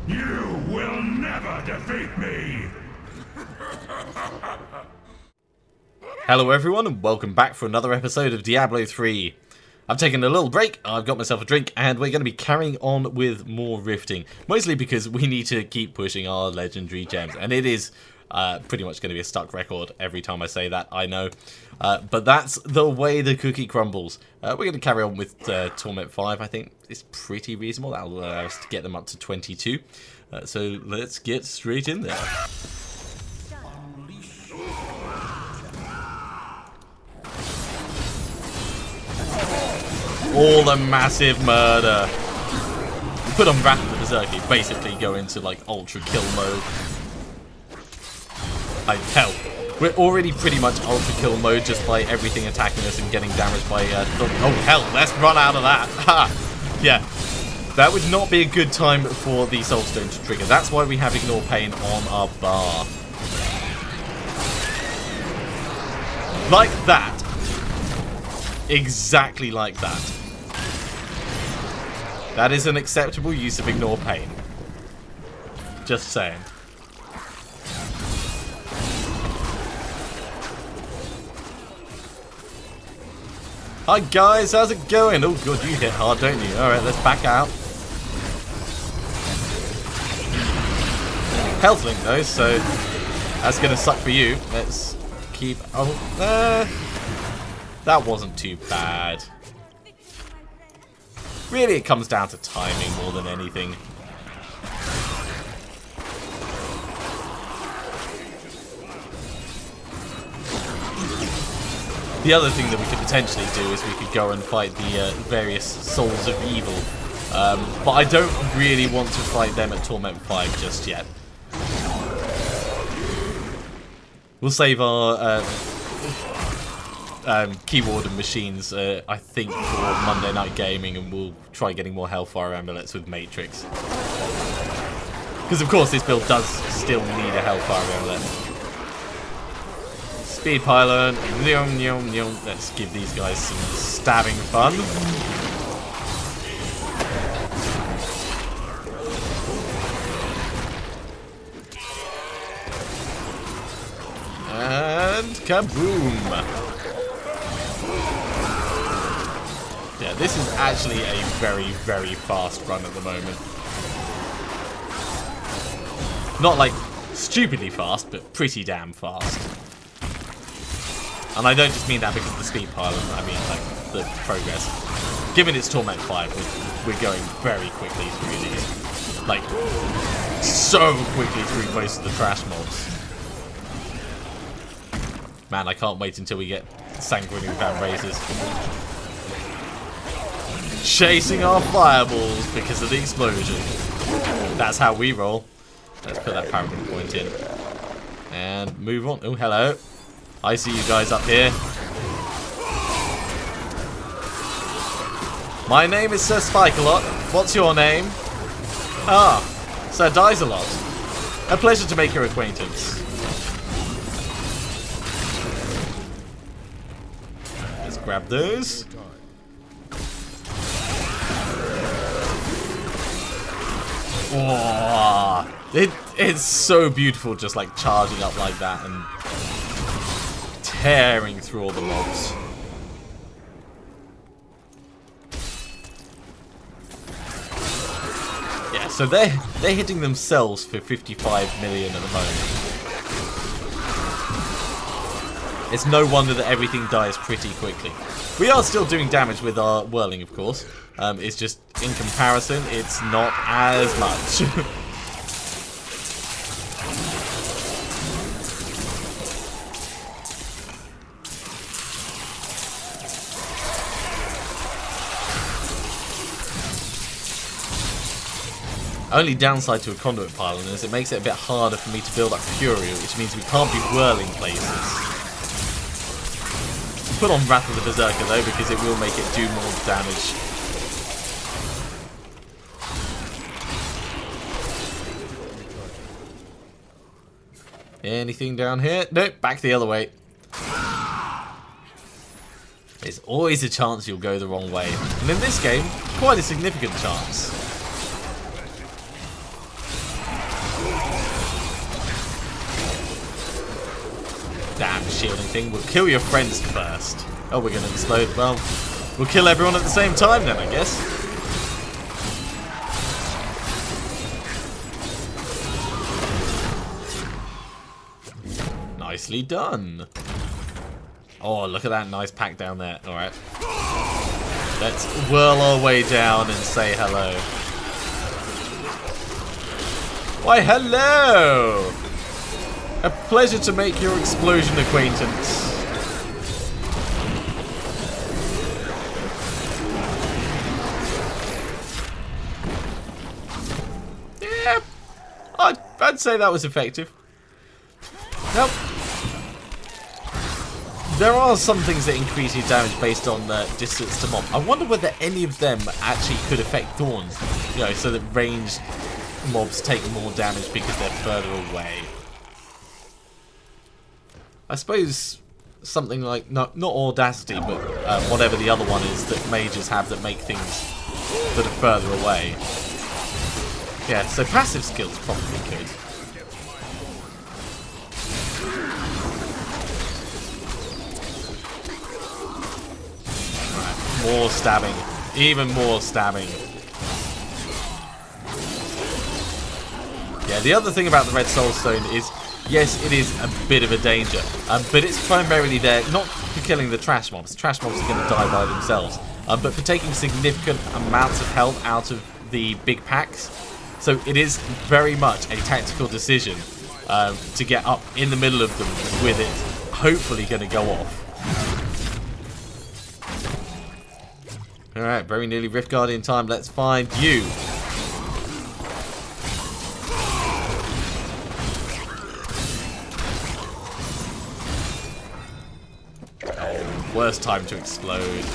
You will never defeat me! Hello everyone and welcome back for another episode of Diablo 3. I've taken a little break, I've got myself a drink, and we're going to be carrying on with more rifting. Mostly because we need to keep pushing our legendary gems, and it is pretty much going to be a stuck record every time I say that, I know. But that's the way the cookie crumbles. We're going to carry on with Torment 5, I think it's pretty reasonable. That'll allow us to get them up to 22. So let's get straight in there. All the massive murder. You put on Wrath of the Berserker, you basically go into like ultra kill mode. Hell, we're already pretty much ultra kill mode just by everything attacking us and getting damaged by oh hell, let's run out of that. Ha! Yeah. That would not be a good time for the Soulstone to trigger. That's why we have Ignore Pain on our bar. Like that. Exactly like that. That is an acceptable use of Ignore Pain. Just saying. Hi guys, how's it going? Oh god, you hit hard, don't you? Alright, let's back out. Health link though, so that's gonna suck for you. Let's keep... Oh, that wasn't too bad. Really, it comes down to timing more than anything. The other thing that we could potentially do is we could go and fight the various Souls of Evil. But I don't really want to fight them at Torment 5 just yet. We'll save our keyboard and machines, I think, for Monday Night Gaming, and we'll try getting more Hellfire Amulets with Matrix. Because of course this build does still need a Hellfire Amulet. Speed Pylon, let's give these guys some stabbing fun. And kaboom! Yeah, this is actually a very, very fast run at the moment. Not like stupidly fast, but pretty damn fast. And I don't just mean that because of the speed pylon, I mean like the progress. Given it's Torment 5, we're going very quickly through these. Like, so quickly through most of the trash mobs. Man, I can't wait until we get Sanguinary Van Razors. Chasing our fireballs because of the explosion. That's how we roll. Let's put that paragon point in. And move on. Oh, hello. I see you guys up here. My name is Sir Spike-a-Lot. What's your name? Ah, Sir Dies-a-Lot. A pleasure to make your acquaintance. Let's grab those. Oh, it's so beautiful just like charging up like that and tearing through all the mobs. Yeah, so they're hitting themselves for 55 million at the moment. It's no wonder that everything dies pretty quickly. We are still doing damage with our whirling, of course. It's just, in comparison, it's not as much. Only downside to a conduit pylon is it makes it a bit harder for me to build up Fury, which means we can't be whirling places. Put on Wrath of the Berserker though, because it will make it do more damage. Anything down here? Nope, back the other way. There's always a chance you'll go the wrong way. And in this game, quite a significant chance. damn shielding thing. We'll kill your friends first. Oh, we're going to explode. Well, we'll kill everyone at the same time then, I guess. Nicely done. Oh, look at that nice pack down there. Alright. Let's whirl our way down and say hello. Why, hello! A pleasure to make your explosion acquaintance. Yeah, I'd say that was effective. Nope. There are some things that increase your damage based on distance to mob. I wonder whether any of them actually could affect thorns. You know, so that ranged mobs take more damage because they're further away. I suppose something like, not Audacity, but whatever the other one is that mages have that make things that are further away. Yeah, so passive skills probably could. More stabbing. Even more stabbing. Yeah, the other thing about the Red Soul Stone is, yes, it is a bit of a danger. But it's primarily there, not for killing the trash mobs. Trash mobs are going to die by themselves. But for taking significant amounts of health out of the big packs. So it is very much a tactical decision to get up in the middle of them with it hopefully going to go off. Alright, very nearly Rift Guardian time. Let's find you. Oh, worst time to explode.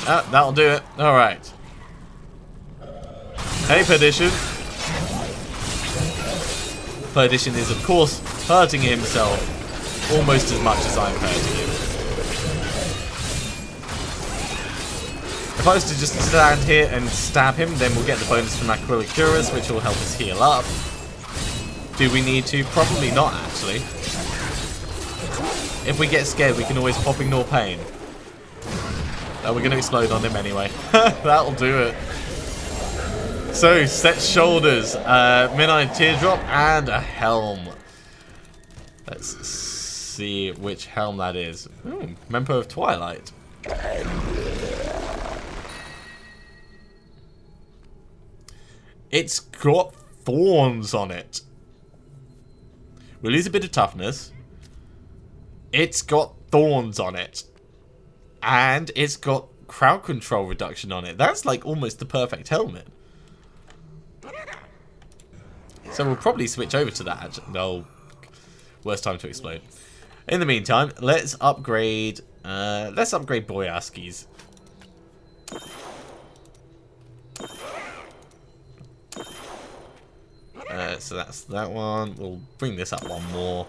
Ah, that'll do it. Alright. Hey, Perdition. Perdition is, of course, hurting himself almost as much as I'm hurting him. If I was to just stand here and stab him, then we'll get the bonus from Acrylic Cuirass, which will help us heal up. Do we need to? Probably not, actually. If we get scared, we can always pop Ignore Pain. We're going to explode on him anyway. That'll do it. So, set shoulders, Midnight Teardrop, and a helm. Let's see which helm that is. Ooh, Mempo of Twilight. It's got thorns on it. We lose a bit of toughness. It's got thorns on it. And it's got crowd control reduction on it. That's like almost the perfect helmet. So we'll probably switch over to that. No, worst time to explode. In the meantime, let's upgrade Boyaski's. So that's that one. We'll bring this up one more.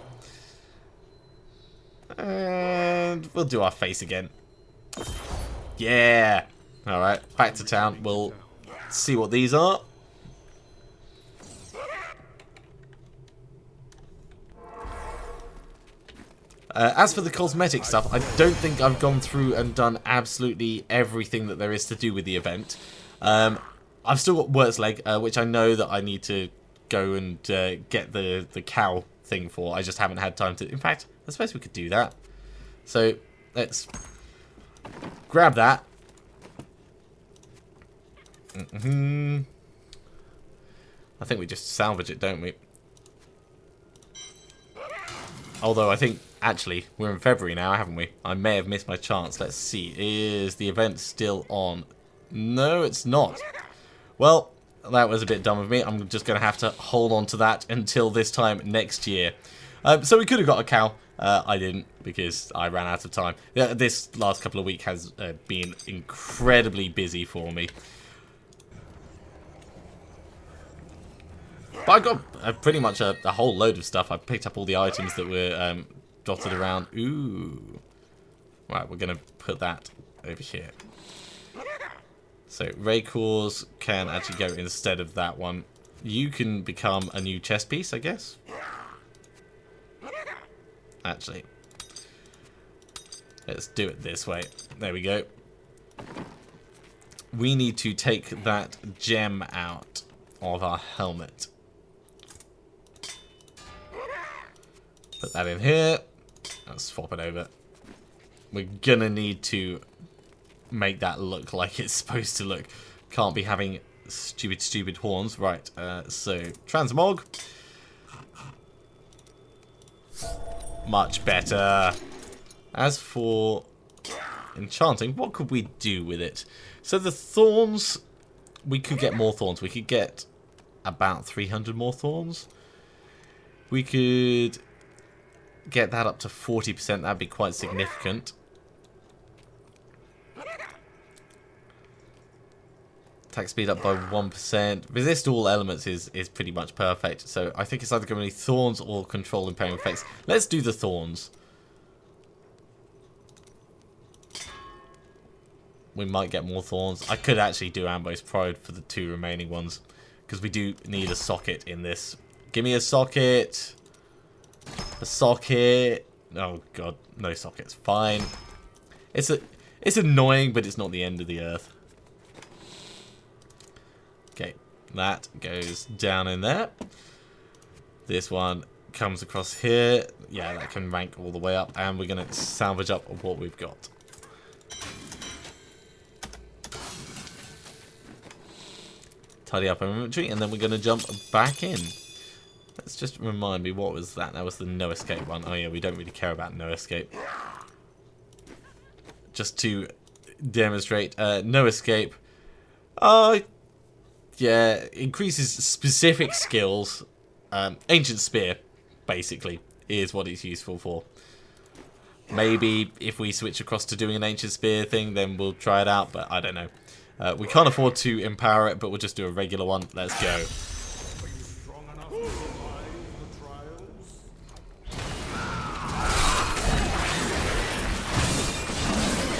And we'll do our face again. Yeah! Alright, back to town. We'll see what these are. As for the cosmetic stuff, I don't think I've gone through and done absolutely everything that there is to do with the event. I've still got Wurt's Leg, which I know that I need to go and get the cow thing for. I just haven't had time to. In fact, I suppose we could do that. So let's grab that. I think we just salvage it, don't we? Although I think, actually, we're in February now, haven't we? I may have missed my chance. Let's see. Is the event still on? No, it's not. Well, that was a bit dumb of me. I'm just going to have to hold on to that until this time next year. So we could have got a cow. I didn't because I ran out of time. This last couple of weeks has been incredibly busy for me. But I got pretty much a whole load of stuff. I picked up all the items that were dotted around. Ooh. Right, we're going to put that over here. So Ray Cores can actually go instead of that one. You can become a new chess piece, I guess. actually. Let's do it this way. There we go. We need to take that gem out of our helmet. Put that in here. Let's swap it over. We're gonna need to make that look like it's supposed to look. Can't be having stupid horns. Right, so transmog. Much better. As for enchanting, what could we do with it? So the thorns, we could get more thorns. We could get about 300 more thorns. We could get that up to 40%. That'd be quite significant. Attack speed up by 1%. Resist all elements is pretty much perfect. So I think it's either going to be thorns or control impairing effects. Let's do the thorns. We might get more thorns. I could actually do Ambo's Pride for the 2 remaining ones, because we do need a socket in this. Give me a socket. A socket. Oh god, no sockets. Fine. It's annoying, but it's not the end of the earth. Okay, that goes down in there. This one comes across here. Yeah, that can rank all the way up, and we're gonna salvage up what we've got. Tidy up our inventory, and then we're going to jump back in. Let's just remind me, what was that? That was the no escape one. Oh yeah, we don't really care about no escape. Just to demonstrate, no escape. Yeah, increases specific skills. Ancient Spear, basically, is what it's useful for. Maybe if we switch across to doing an Ancient Spear thing, then we'll try it out, but I don't know. We can't afford to empower it, but we'll just do a regular one. Let's go.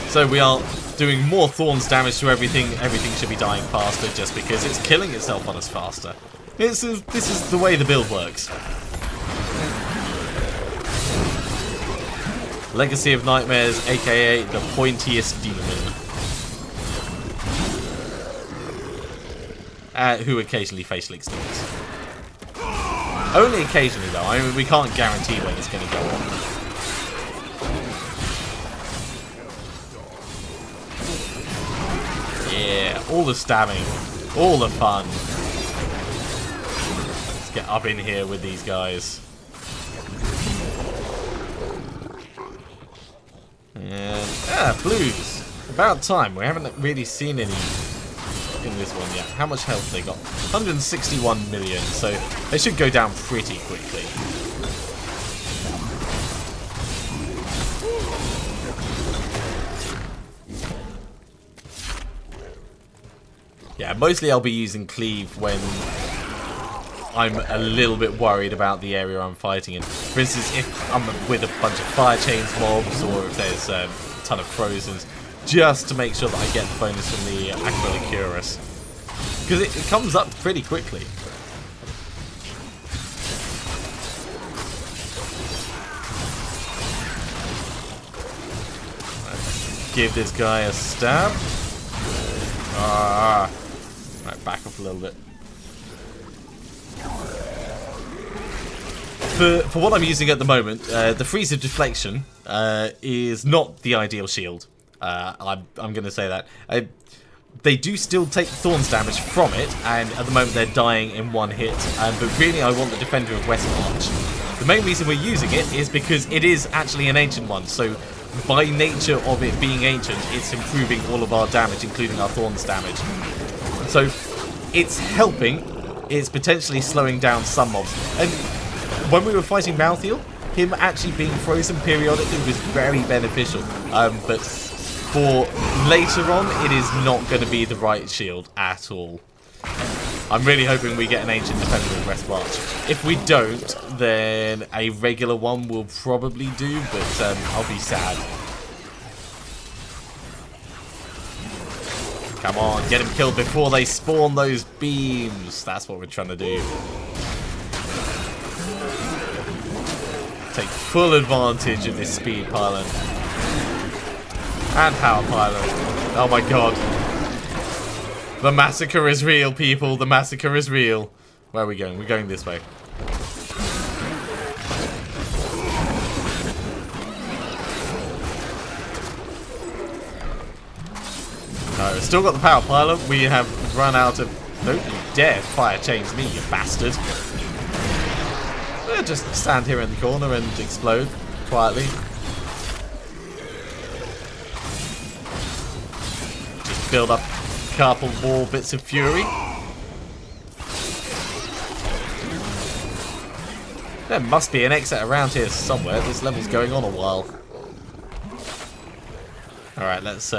So we are doing more thorns damage to everything. Everything should be dying faster just because it's killing itself on us faster. This is the way the build works. Legacy of Nightmares, aka the pointiest demon. Who occasionally facial extinguishes. Only occasionally though, I mean we can't guarantee when it's going to go on. Yeah, all the stabbing, all the fun. Let's get up in here with these guys. And, blues. About time, we haven't really seen any in this one yet. How much health they got? 161 million, so they should go down pretty quickly. Yeah, mostly I'll be using cleave when I'm a little bit worried about the area I'm fighting in. For instance, if I'm with a bunch of fire chains mobs, or if there's a ton of frozens, just to make sure that I get the bonus from the Aquila Curus. Because it comes up pretty quickly. Let's give this guy a stab. Right, back up a little bit. For what I'm using at the moment, the Freeze of Deflection is not the ideal shield. I'm going to say that. They do still take thorns damage from it, and at the moment they're dying in one hit. But really I want the Defender of West March. The main reason we're using it is because it is actually an ancient one, so by nature of it being ancient, it's improving all of our damage, including our thorns damage. So it's helping, it's potentially slowing down some mobs. And when we were fighting Malthael, him actually being frozen periodically was very beneficial. But for later on, it is not going to be the right shield at all. I'm really hoping we get an Ancient Defender of West March. If we don't, then a regular one will probably do, but I'll be sad. Come on, get him killed before they spawn those beams. That's what we're trying to do. take full advantage of this speed pylon. And power pylon. Oh my god. The massacre is real, people. The massacre is real. Where are we going? We're going this way. We've still got the power pylon. We have run out of... Don't you dare fire change me, you bastard. We'll just stand here in the corner and explode quietly. Just build up a couple more bits of fury. There must be an exit around here somewhere. This level's going on a while. Alright, let's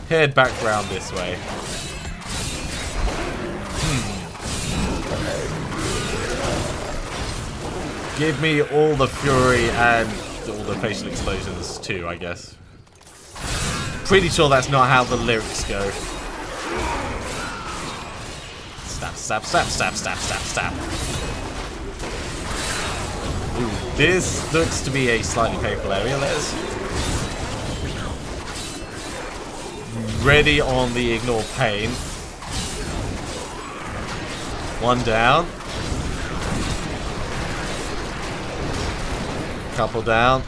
head back round this way. Give me all the fury and all the facial explosions too, I guess. Pretty sure that's not how the lyrics go. Stab, stab, stab, stab, stab, stab, stab. Ooh, this looks to be a slightly painful area. Let's... Ready on the ignore pain. One down. Couple down.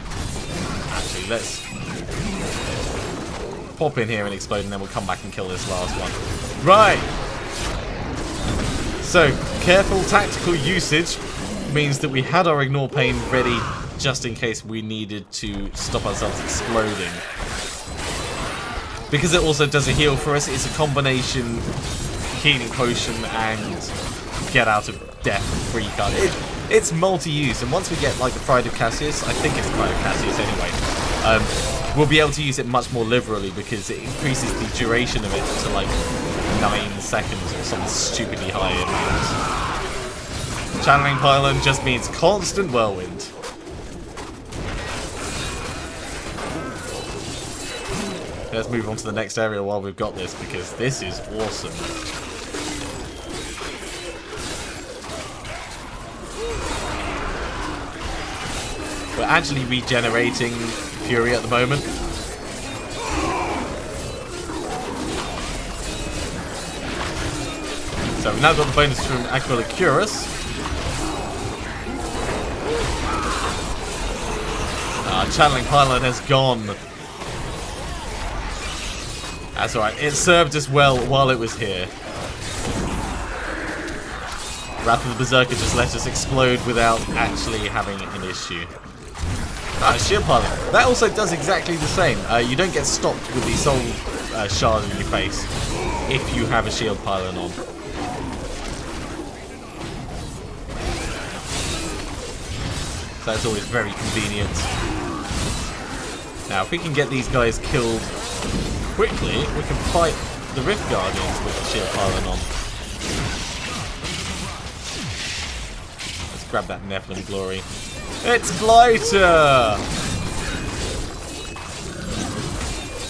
Actually, let's pop in here and explode, and then we'll come back and kill this last one. Right. So, careful tactical usage means that we had our ignore pain ready just in case we needed to stop ourselves exploding. Because it also does a heal for us, it's a combination healing potion and get out of death free card. It's multi-use, and once we get like the Pride of Cassius, I think it's Pride of Cassius anyway, we'll be able to use it much more liberally because it increases the duration of it to like 9 seconds or some stupidly high amount. Channeling Pylon just means constant whirlwind. Let's move on to the next area while we've got this, because this is awesome. We're actually regenerating fury at the moment. So we've now got the bonus from Aquila Curus. Channeling Pylon has gone. That's alright, it served us well while it was here. Wrath of the Berserker just let us explode without actually having an issue. Shield Pylon. That also does exactly the same. You don't get stopped with the soul shard in your face if you have a shield pylon on. So that's always very convenient. Now, if we can get these guys killed quickly, we can fight the Rift Guardians with the shield pylon on. Let's grab that Nephilim glory. It's Blighter!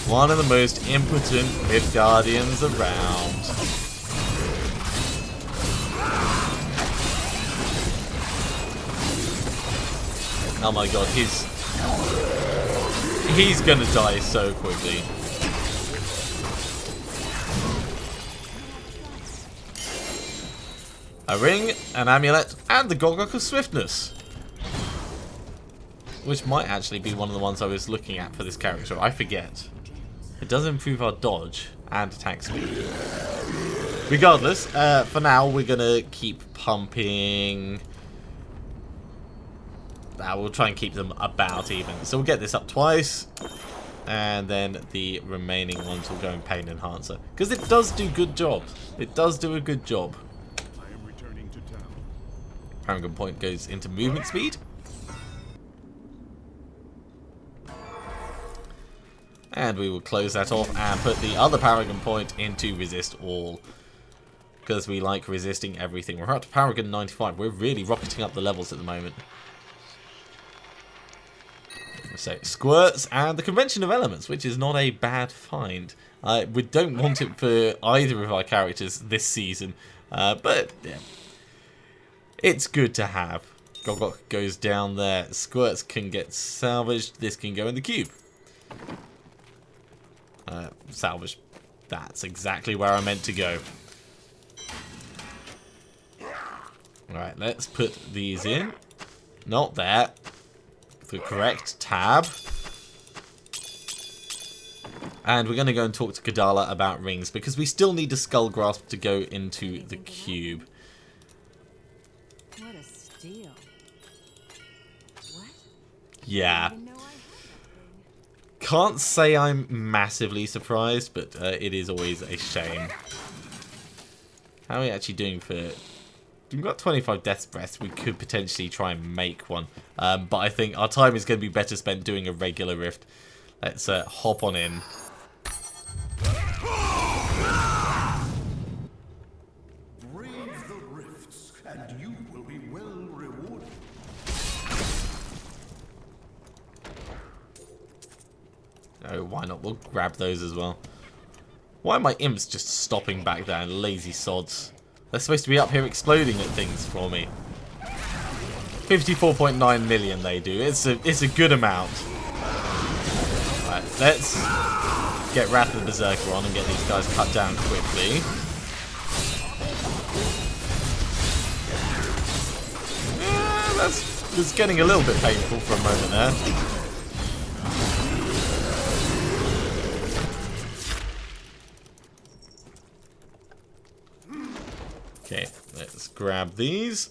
One of the most impotent Rift Guardians around. Oh my god, he's gonna die so quickly. A ring, an amulet, and the Gorgok of Swiftness. Which might actually be one of the ones I was looking at for this character. I forget. It does improve our dodge and attack speed. Regardless, for now we're gonna keep pumping. We'll try and keep them about even. So we'll get this up twice, and then the remaining ones will go in Pain Enhancer, because it does do good job. It does do a good job. I am returning to town. Paragon point goes into movement speed. And we will close that off and put the other Paragon point into Resist All, because we like resisting everything. We're up to Paragon 95. We're really rocketing up the levels at the moment. So, Squirts and the Convention of Elements, which is not a bad find. We don't want it for either of our characters this season, but yeah, it's good to have. Gogok goes down there. Squirts can get salvaged. This can go in the cube. Salvage. That's exactly where I meant to go. Alright, let's put these in. Not there. The correct tab. And we're going to go and talk to Kadala about rings, because we still need a skull grasp to go into the cube. What a steal. What? Yeah. Can't say I'm massively surprised, but it is always a shame. How are we actually doing for... We've got 25 Death's Breaths. We could potentially try and make one. But I think our time is going to be better spent doing a regular rift. Let's hop on in. Brave the rifts, and you will be well rewarded. Oh, why not? We'll grab those as well. Why are my imps just stopping back there, lazy sods? They're supposed to be up here exploding at things for me. 54.9 million they do. It's a good amount. Right, let's get Wrath of the Berserker on and get these guys cut down quickly. Yeah, that's getting a little bit painful for a moment there. Okay, let's grab these.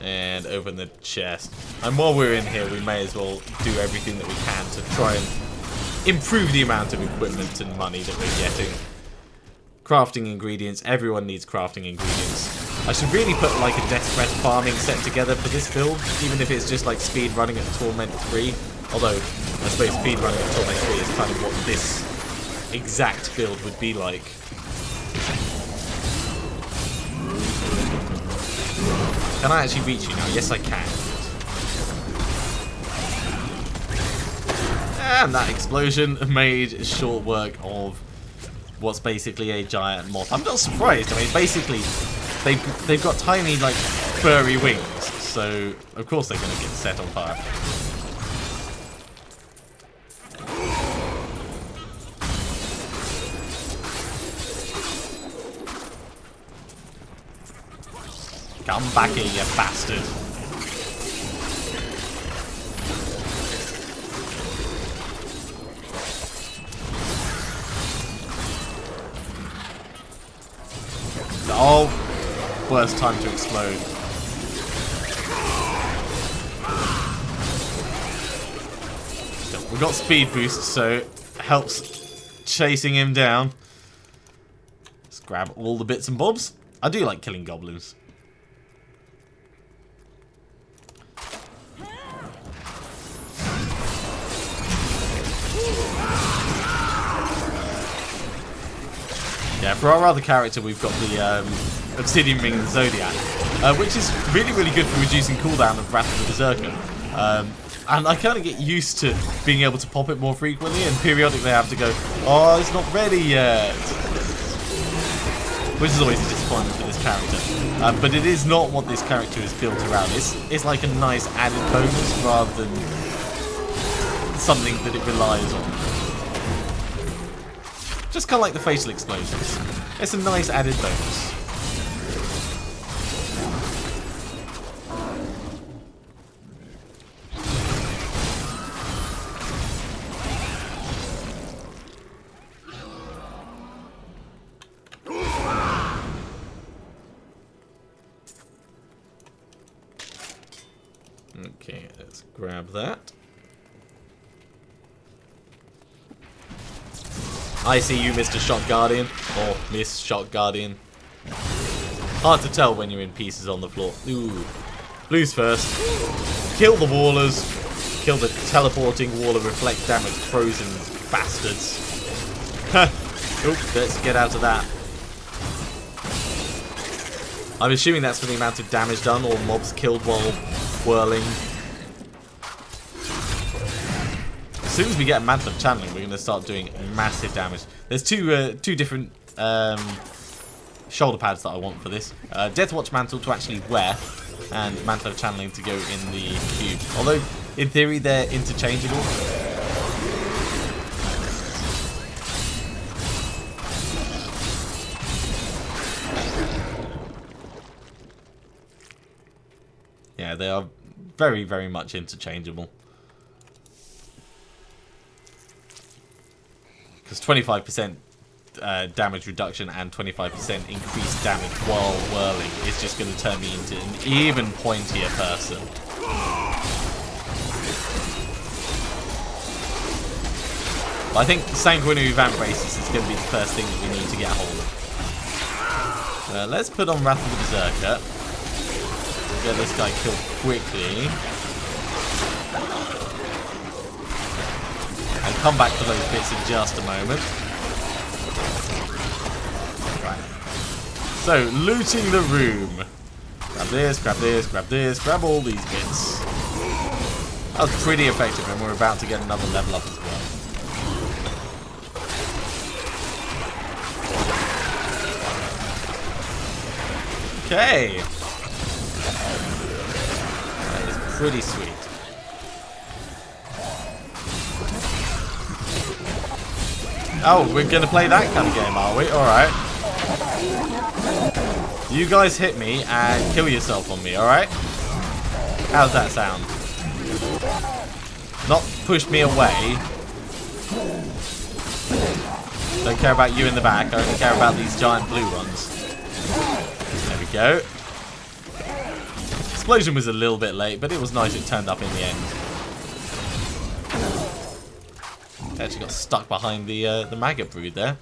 And open the chest. And while we're in here, we may as well do everything that we can to try and improve the amount of equipment and money that we're getting. Crafting ingredients. Everyone needs crafting ingredients. I should really put like a Death's Breath farming set together for this build, even if it's just like speed running at Torment 3. Although, I suppose speed running at Torment 3 is kind of what this exact build would be like. Can I actually reach you now? Yes, I can. And that explosion made short work of what's basically a giant moth. I'm not surprised. I mean, basically, they've got tiny, like, furry wings. So, of course they're going to get set on fire. Come back here, you bastard. Oh, worst time to explode. We've got speed boost, so it helps chasing him down. Let's grab all the bits and bobs. I do like killing goblins. Yeah, for our other character, we've got the Obsidian Ring of the Zodiac, which is really, really good for reducing cooldown of Wrath of the Berserker. And I kind of get used to being able to pop it more frequently, and periodically I have to go, oh, it's not ready yet. Which is always a disappointment for this character. But it is not what this character is built around. It's like a nice added bonus rather than something that it relies on. Just kind of like the facial explosions. It's a nice added bonus. Okay, let's grab that. I see you, Mr. Shot Guardian, or Miss Shot Guardian. Hard to tell when you're in pieces on the floor. Ooh. Blues first. Kill the wallers. Kill the teleporting wall of reflect damage frozen bastards. Oop, let's get out of that. I'm assuming that's for the amount of damage done or mobs killed while whirling. soon as we get a Mantle of Channeling, we're going to start doing massive damage. There's two different shoulder pads that I want for this. Deathwatch Mantle to actually wear, and Mantle of Channeling to go in the cube. Although, in theory, they're interchangeable. Yeah, they are very, very much interchangeable. Because 25% damage reduction and 25% increased damage while whirling is just going to turn me into an even pointier person. But I think Sanguinary Vamp Braces is going to be the first thing that we need to get a hold of. Let's put on Wrath of the Berserker. Get this guy killed quickly. And come back to those bits in just a moment. Right. So, looting the room. Grab this, grab this, grab this, grab all these bits. That was pretty effective, and we're about to get another level up as well. Okay. That is pretty sweet. Oh, we're going to play that kind of game, are we? Alright. You guys hit me and kill yourself on me, alright? How's that sound? Not push me away. Don't care about you in the back. I only care about these giant blue ones. There we go. Explosion was a little bit late, but it was nice it turned up in the end. Actually got stuck behind the maggot brood there.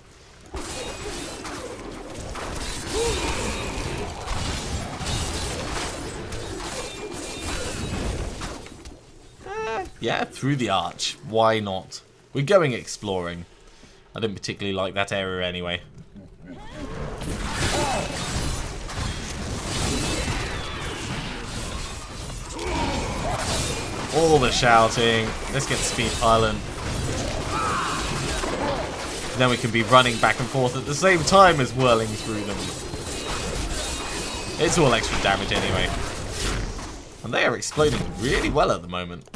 Yeah, through the arch. Why not? We're going exploring. I didn't particularly like that area anyway. All the shouting. Let's get Speed Island. Then we can be running back and forth at the same time as whirling through them. It's all extra damage anyway. And they are exploding really well at the moment.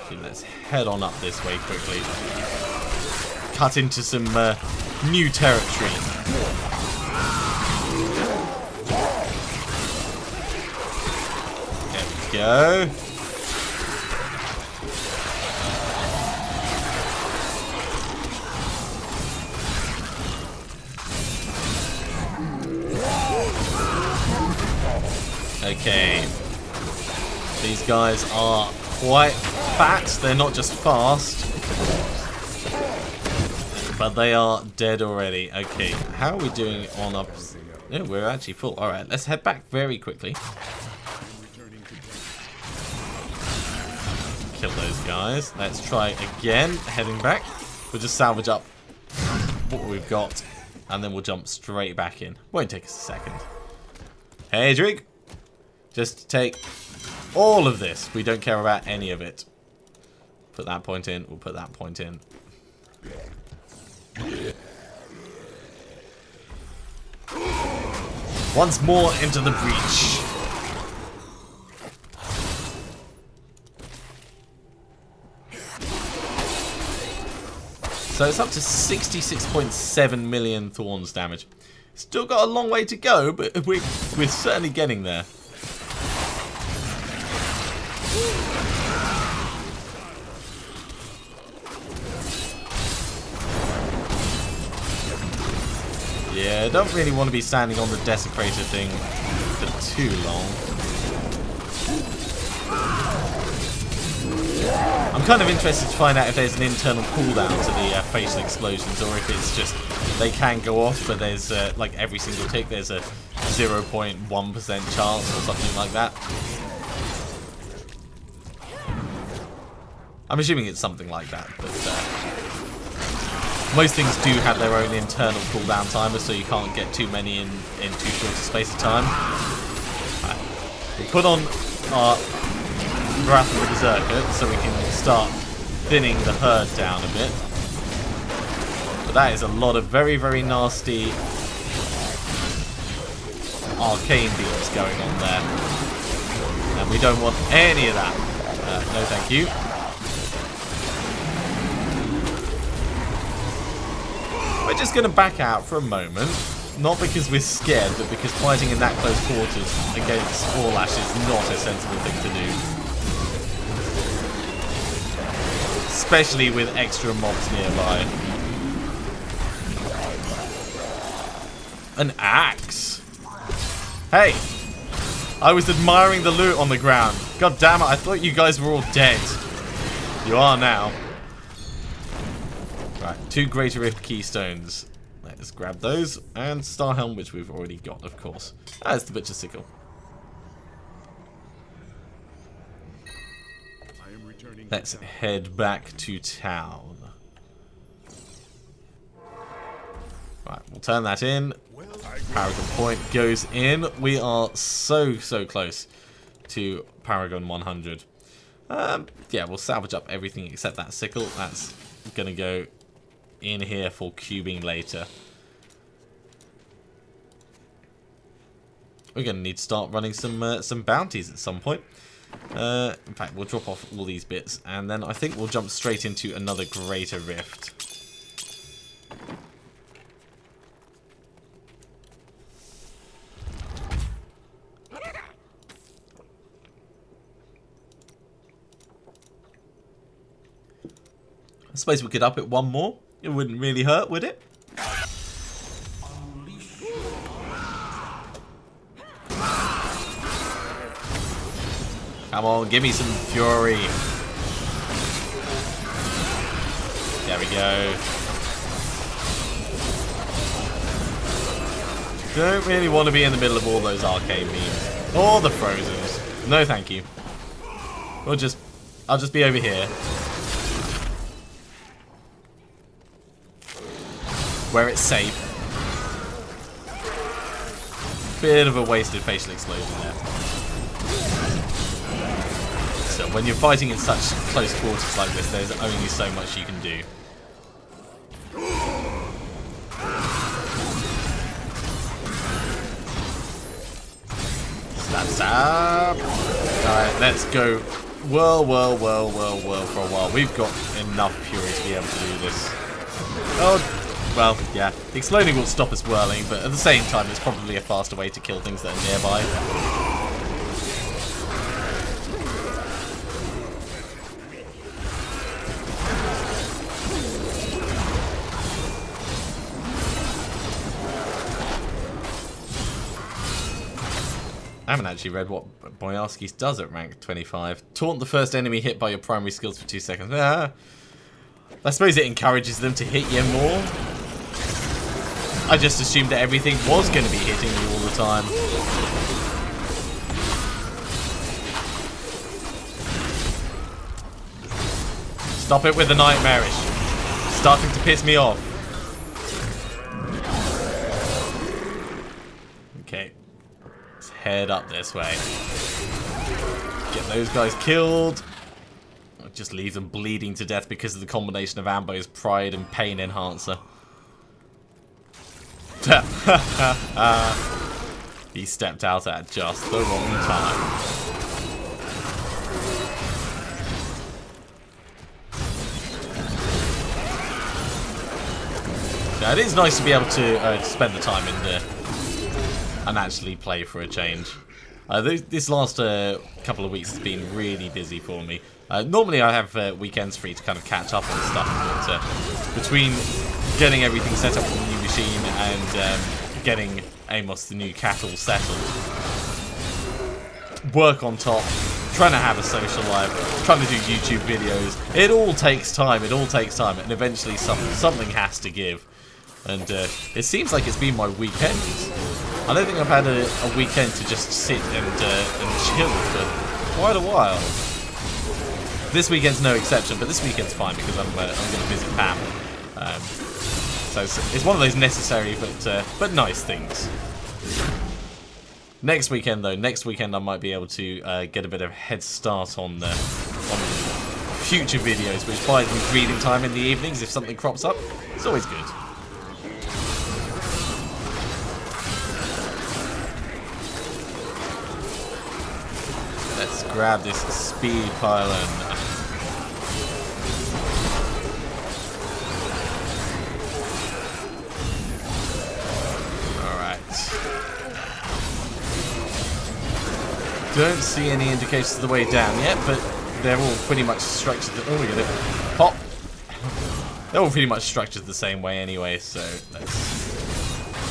Okay, let's head on up this way quickly. Cut into some new territory. Go. Okay. These guys are quite fat. They're not just fast. But they are dead already. Okay. How are we doing on up? Yeah, we're actually full. Alright, let's head back very quickly. Kill those guys. Let's try again. Heading back. We'll just salvage up what we've got, and then we'll jump straight back in. Won't take us a second. Hey, drink. Just take all of this. We don't care about any of it. Put that point in. We'll put that point in. Once more into the breach. So it's up to 66.7 million thorns damage. Still got a long way to go, but we're certainly getting there. Yeah, I don't really want to be standing on the desecrator thing for too long. I'm kind of interested to find out if there's an internal cooldown to the facial explosions, or if it's just they can go off, but there's like every single tick there's a 0.1% chance or something like that. I'm assuming it's something like that, but Most things do have their own internal cooldown timer, so you can't get too many in too short a space of time. Right. We'll put on our Wrath of the Berserker so we can start thinning the herd down a bit. But that is a lot of very, very nasty arcane beams going on there. And we don't want any of that. No thank you. We're just going to back out for a moment. Not because we're scared, but because fighting in that close quarters against Orlash is not a sensible thing to do. Especially with extra mobs nearby. An axe. Hey! I was admiring the loot on the ground. God damn it, I thought you guys were all dead. You are now. Right, 2 Greater Rift Keystones. Let's grab those. And Starhelm, which we've already got, of course. That's the Butcher Sickle. Let's head back to town. Right, we'll turn that in. Paragon Point goes in. We are so close to Paragon 100. Yeah, we'll salvage up everything except that sickle. That's going to go in here for cubing later. We're going to need to start running some bounties at some point. In fact, we'll drop off all these bits, and then I think we'll jump straight into another Greater Rift. I suppose we could up it one more. It wouldn't really hurt, would it? Come on, give me some fury. There we go. Don't really want to be in the middle of all those arcane beams. Or the Frozens. No thank you. I'll just be over here. Where it's safe. Bit of a wasted facial explosion there. So when you're fighting in such close quarters like this, there's only so much you can do. Stab. Alright, let's go whirl for a while. We've got enough fury to be able to do this. Oh. Well, yeah, the exploding will stop us whirling, but at the same time, it's probably a faster way to kill things that are nearby. I haven't actually read what Boyarskis does at rank 25. Taunt the first enemy hit by your primary skills for 2 seconds. Ah, I suppose it encourages them to hit you more. I just assumed that everything was going to be hitting you all the time. Stop it with the nightmarish. It's starting to piss me off. Okay. Let's head up this way. Get those guys killed. Just leave them bleeding to death because of the combination of Ambo's pride and pain enhancer. He stepped out at just the wrong time. Now, it is nice to be able to spend the time in there and actually play for a change. This last couple of weeks has been really busy for me. Normally I have weekends free to kind of catch up on stuff, but between getting everything set up on the new machine and getting Amos the new cattle settled, work on top, trying to have a social life, trying to do YouTube videos, it all takes time, and eventually something has to give. And it seems like it's been my weekend. I don't think I've had a weekend to just sit and chill for quite a while. This weekend's no exception, but this weekend's fine because I'm going to visit Pam. So it's one of those necessary but nice things. Next weekend, though, I might be able to get a bit of a head start on future videos, which buys me breathing time in the evenings if something crops up. It's always good. Let's grab this speed pylon. Don't see any indications of the way down yet, but they're all pretty much structured. Oh, we got it. Pop! They're all pretty much structured the same way anyway, so let's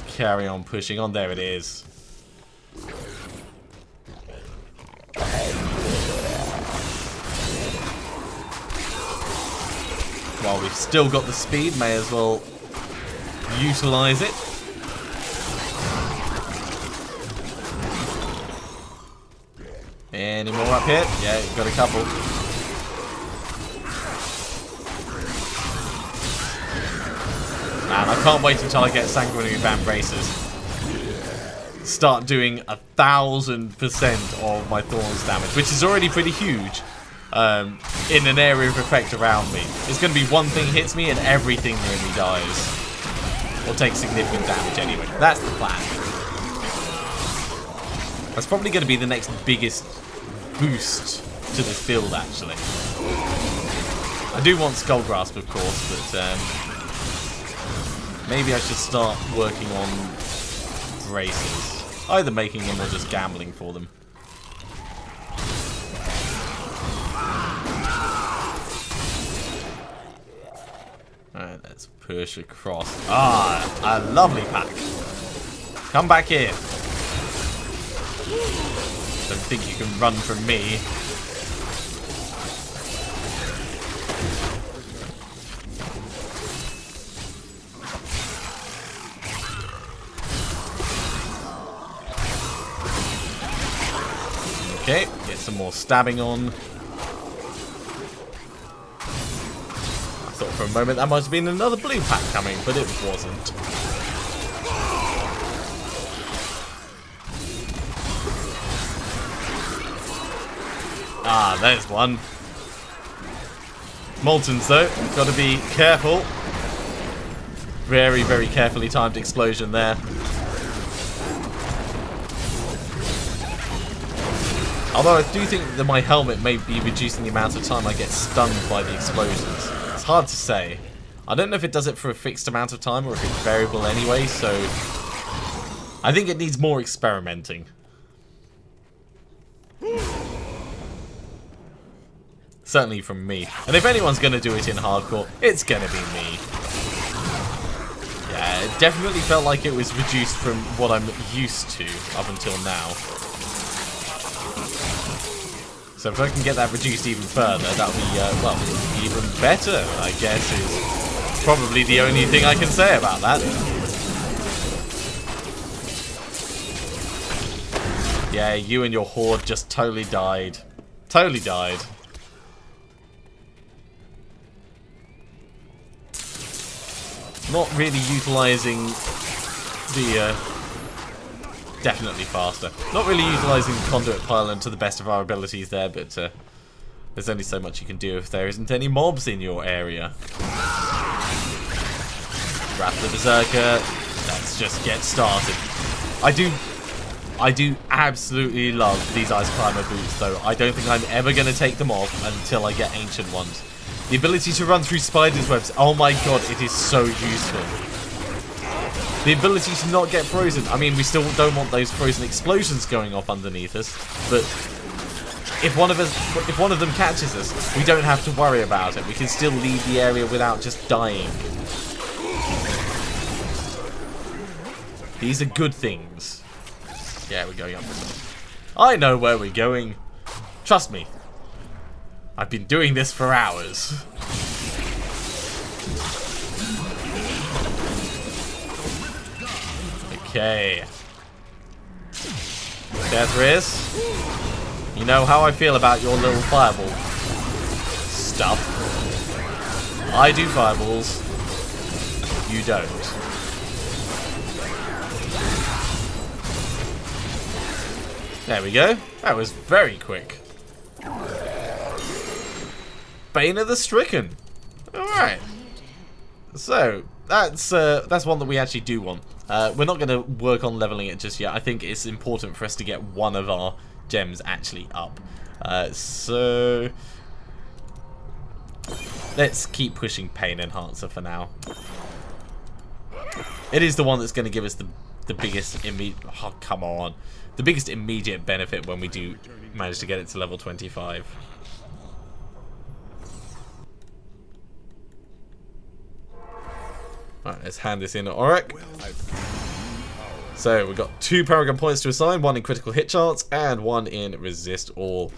carry on pushing on. There it is. While we've still got the speed, may as well utilize it. Any more up here? Yeah, got a couple. Man, I can't wait until I get Sanguinary Band Braces. Start doing 1000% of my Thorns damage, which is already pretty huge in an area of effect around me. It's going to be one thing hits me and everything near me dies. Or takes significant damage anyway. That's the plan. That's probably going to be the next biggest boost to this build, actually. I do want Skull Grasp, of course, but maybe I should start working on braces. Either making them or just gambling for them. Alright, let's push across. Ah, a lovely pack. Come back here. Don't think you can run from me. Okay, get some more stabbing on. I thought for a moment that might have been another blue pack coming, but it wasn't. Ah, there's one. Moltons, though. Got to be careful. Very, very carefully timed explosion there. Although I do think that my helmet may be reducing the amount of time I get stunned by the explosions. It's hard to say. I don't know if it does it for a fixed amount of time or if it's variable anyway, so I think it needs more experimenting. Certainly from me. And if anyone's going to do it in hardcore, it's going to be me. Yeah, it definitely felt like it was reduced from what I'm used to up until now. So if I can get that reduced even further, that'll be, well, even better, I guess, is probably the only thing I can say about that. Yeah, you and your horde just totally died. Totally died. Not really utilising the, definitely faster. Not really utilising the conduit pylon to the best of our abilities there, but there's only so much you can do if there isn't any mobs in your area. Wrath the Berserker. Let's just get started. I do absolutely love these Ice Climber boots, though. I don't think I'm ever going to take them off until I get Ancient ones. The ability to run through spiders' webs, oh my god, it is so useful. The ability to not get frozen. I mean, we still don't want those frozen explosions going off underneath us, but if one of them catches us, we don't have to worry about it. We can still leave the area without just dying. These are good things. Yeah, we're going up this way. I know where we're going. Trust me. I've been doing this for hours. Okay. Deathris, you know how I feel about your little fireball stuff. I do fireballs. you don't. There we go. That was very quick. Bane of the Stricken. Alright. So, that's one that we actually do want. We're not going to work on leveling it just yet. I think it's important for us to get one of our gems actually up. So, let's keep pushing Pain Enhancer for now. It is the one that's going to give us the biggest immediate... Oh, come on. The biggest immediate benefit when we do manage to get it to level 25. Alright, let's hand this in to Auric. So, we've got 2 Paragon points to assign, 1 in critical hit chance, and 1 in resist all.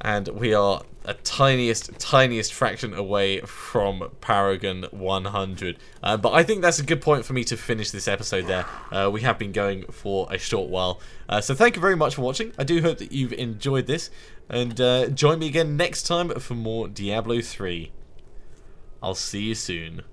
And we are a tiniest fraction away from Paragon 100. But I think that's a good point for me to finish this episode there. We have been going for a short while. So thank you very much for watching. I do hope that you've enjoyed this. And join me again next time for more Diablo 3. I'll see you soon.